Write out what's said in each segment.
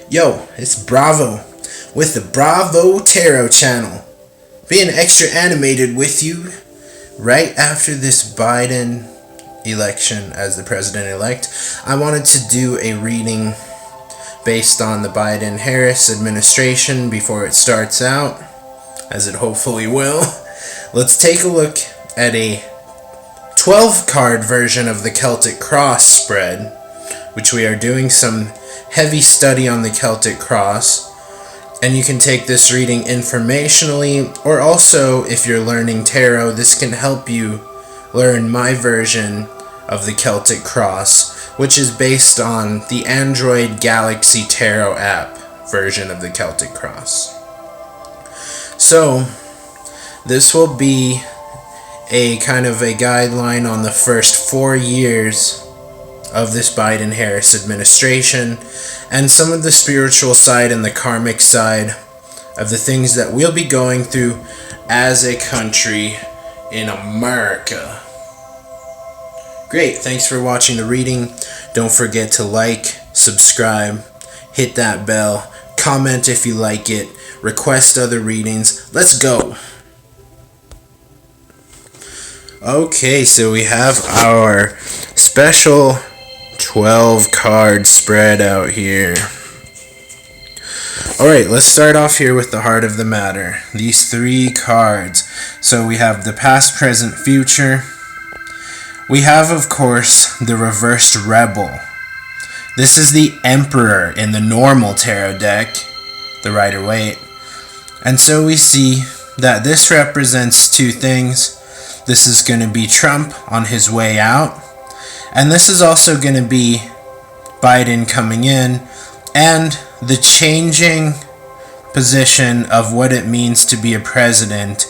Yo, it's Bravo with the Bravo Tarot channel. Being extra animated with you right after this Biden election as the president-elect. I wanted to do a reading based on the Biden-Harris administration before it starts out, as it hopefully will. Let's take a look at a 12-card version of the Celtic Cross spread, which we are doing some heavy study on the Celtic Cross, and you can take this reading informationally, or also if you're learning tarot, this can help you learn my version of the Celtic Cross, which is based on the Android Galaxy Tarot app version of the Celtic Cross. So this will be a kind of a guideline on the first 4 years of this Biden-Harris administration, and some of the spiritual side and the karmic side of the things that we'll be going through as a country in America. Great, thanks for watching the reading. Don't forget to like, subscribe, hit that bell, comment if you like it, request other readings. Let's go! Okay, so we have our special 12-card spread out here. Alright, let's start off here with the heart of the matter. These 3 cards. So we have the past, present, future. We have, of course, the reversed rebel. This is the Emperor in the normal tarot deck, the Rider-Waite. And so we see that this represents 2 things. This is going to be Trump on his way out. And this is also going to be Biden coming in, and the changing position of what it means to be a president,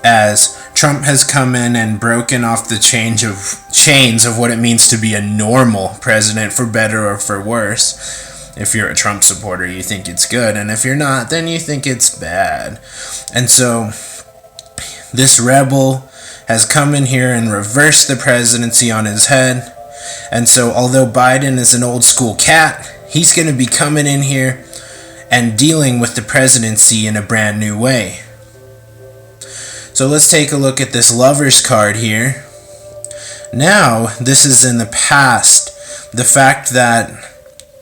as Trump has come in and broken off the chains of what it means to be a normal president, for better or for worse. If you're a Trump supporter, you think it's good, and if you're not, then you think it's bad. And so this rebel has come in here and reversed the presidency on his head. And so although Biden is an old school cat, he's going to be coming in here and dealing with the presidency in a brand new way. So let's take a look at this Lovers card here. Now, this is in the past. The fact that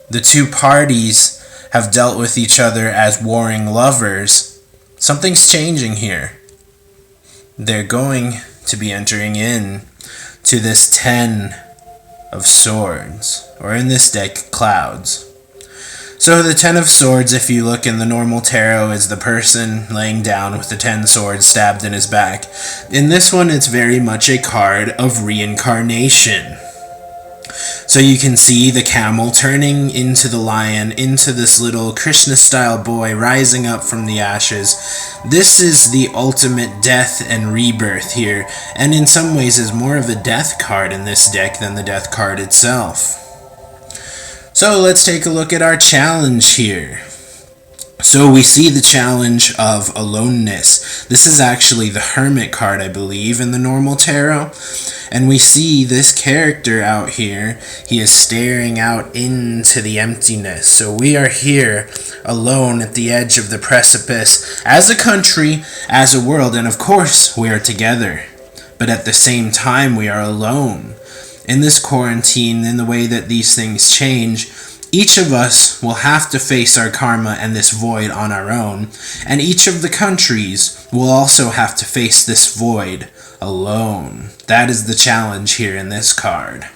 the 2 parties have dealt with each other as warring lovers, something's changing here. They're going to be entering in to this 10 of Swords, or in this deck, Clouds. So the 10 of Swords, if you look in the normal tarot, is the person laying down with the 10 swords stabbed in his back. In this one, it's very much a card of reincarnation. So you can see the camel turning into the lion, into this little Krishna-style boy rising up from the ashes. This is the ultimate death and rebirth here, and in some ways is more of a death card in this deck than the death card itself. So let's take a look at our challenge here. So we see the challenge of aloneness. This is actually the Hermit card, I believe, in the normal tarot. And we see this character out here. He is staring out into the emptiness. So we are here alone at the edge of the precipice as a country, as a world, and of course we are together. But at the same time we are alone. In this quarantine, in the way that these things change, each of us will have to face our karma and this void on our own, and each of the countries will also have to face this void alone. That is the challenge here in this card.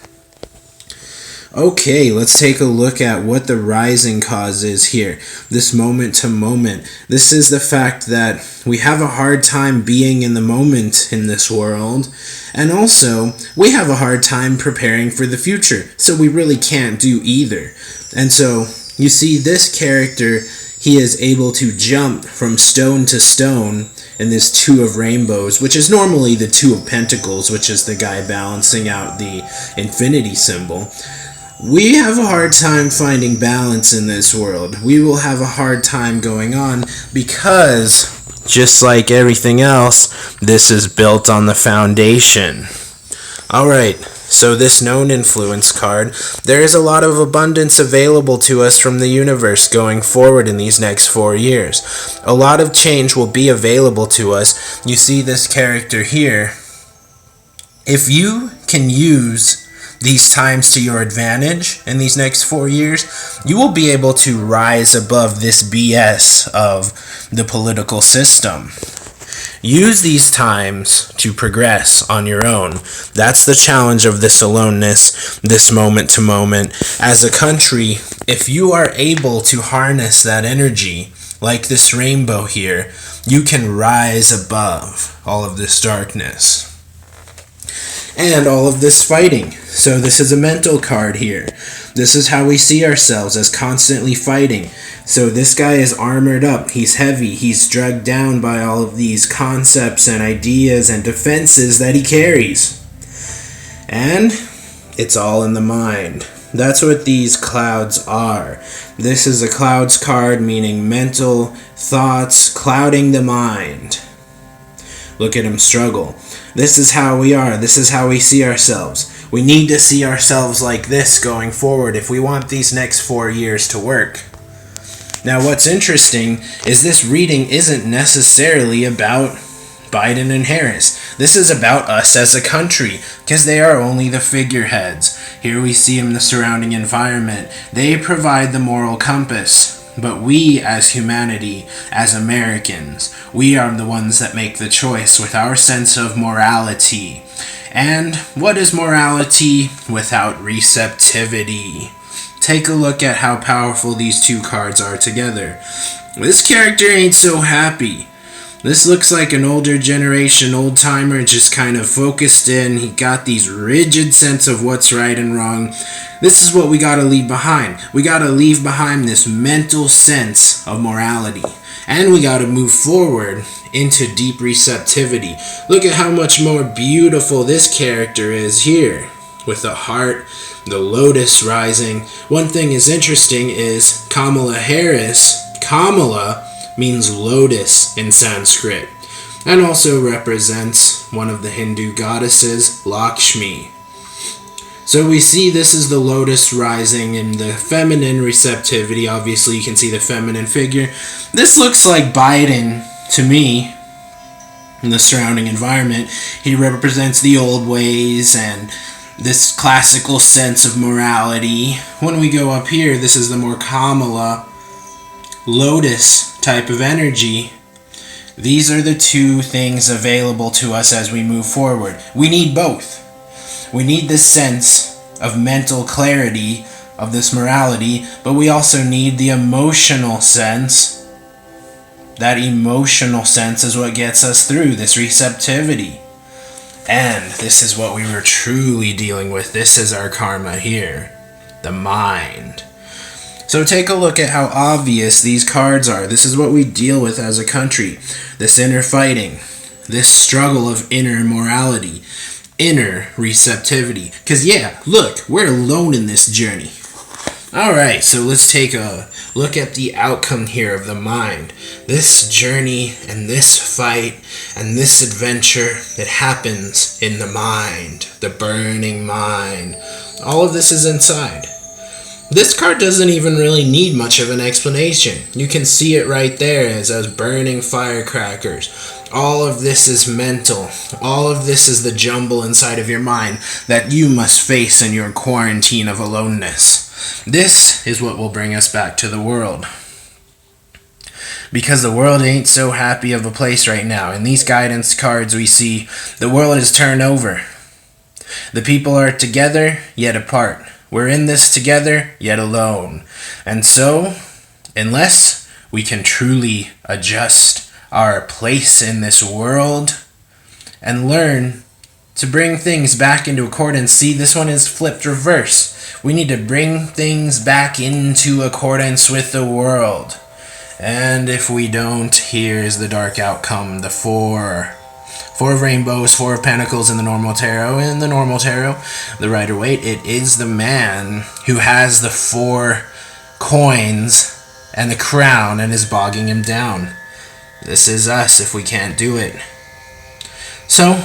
Okay, let's take a look at what the rising cause is here. This moment to moment. This is the fact that we have a hard time being in the moment in this world, and also we have a hard time preparing for the future, so we really can't do either. And so you see this character, he is able to jump from stone to stone in this 2 of Rainbows, which is normally the 2 of Pentacles, which is the guy balancing out the infinity symbol. We have a hard time finding balance in this world. We will have a hard time going on because, just like everything else, this is built on the foundation. Alright, So this known influence card, there is a lot of abundance available to us from the universe going forward in these next 4 years. A lot of change will be available to us. You see this character here. If you can use these times to your advantage in these next 4 years, you will be able to rise above this BS of the political system. Use these times to progress on your own. That's the challenge of this aloneness, this moment to moment. As a country, if you are able to harness that energy, like this rainbow here, you can rise above all of this darkness and all of this fighting. So this is a mental card here. This is how we see ourselves, as constantly fighting. So this guy is armored up, he's heavy, he's drugged down by all of these concepts and ideas and defenses that he carries. And it's all in the mind. That's what these clouds are. This is a clouds card, meaning mental thoughts clouding the mind. Look at him struggle. This is how we are. This is how we see ourselves. We need to see ourselves like this going forward if we want these next 4 years to work. Now, what's interesting is this reading isn't necessarily about Biden and Harris. This is about us as a country, because they are only the figureheads. Here we see them in the surrounding environment. They provide the moral compass. But we, as humanity, as Americans, we are the ones that make the choice with our sense of morality. And what is morality without receptivity? Take a look at how powerful these two cards are together. This character ain't so happy. This looks like an older generation old-timer just kind of focused in. He got these rigid sense of what's right and wrong. This is what we gotta leave behind. We gotta leave behind this mental sense of morality. And we gotta move forward into deep receptivity. Look at how much more beautiful this character is here. With the heart, the lotus rising. One thing is interesting is Kamala Harris. Kamala means lotus in Sanskrit, and also represents one of the Hindu goddesses, Lakshmi. So we see this is the lotus rising in the feminine receptivity. Obviously you can see the feminine figure. This looks like Biden to me in the surrounding environment. He represents the old ways and this classical sense of morality. When we go up here, this is the more Kamala lotus type of energy. These are the two things available to us as we move forward. We need both. We need this sense of mental clarity of this morality, but we also need the emotional sense. That emotional sense is what gets us through this receptivity. And this is what we were truly dealing with. This is our karma here, the mind. So take a look at how obvious these cards are. This is what we deal with as a country. This inner fighting, this struggle of inner morality, inner receptivity. Because yeah, look, we're alone in this journey. Alright, so let's take a look at the outcome here of the mind. This journey and this fight and this adventure, it happens in the mind, the burning mind. All of this is inside. This card doesn't even really need much of an explanation. You can see it right there as burning firecrackers. All of this is mental. All of this is the jumble inside of your mind that you must face in your quarantine of aloneness. This is what will bring us back to the world. Because the world ain't so happy of a place right now. In these guidance cards we see the world is turned over. The people are together, yet apart. We're in this together, yet alone. And so, unless we can truly adjust our place in this world and learn to bring things back into accordance. See, this one is flipped reverse. We need to bring things back into accordance with the world. And if we don't, here's the dark outcome. The four of rainbows, 4 of pentacles in the normal tarot. In the normal tarot, the Rider-Waite, it is the man who has the 4 coins and the crown and is bogging him down. This is us if we can't do it. So,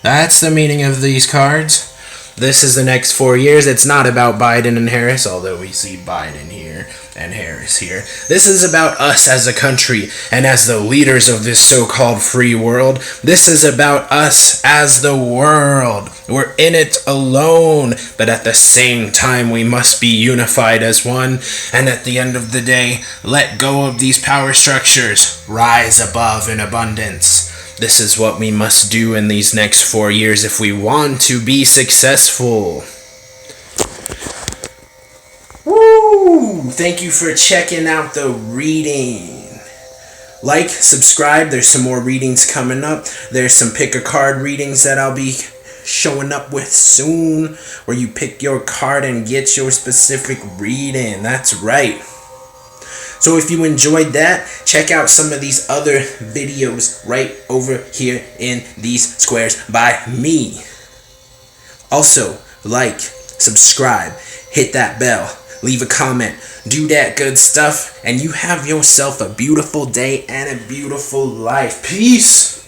that's the meaning of these cards. This is the next 4 years. It's not about Biden and Harris, although we see Biden here and Harris here. This is about us as a country and as the leaders of this so-called free world. This is about us as the world. We're in it alone, but at the same time, we must be unified as one. And at the end of the day, let go of these power structures. Rise above in abundance. This is what we must do in these next 4 years if we want to be successful. Woo! Thank you for checking out the reading. Like, subscribe. There's some more readings coming up. There's some pick a card readings that I'll be showing up with soon, where you pick your card and get your specific reading. That's right. So if you enjoyed that, check out some of these other videos right over here in these squares by me. Also, like, subscribe, hit that bell, leave a comment, do that good stuff, and you have yourself a beautiful day and a beautiful life. Peace!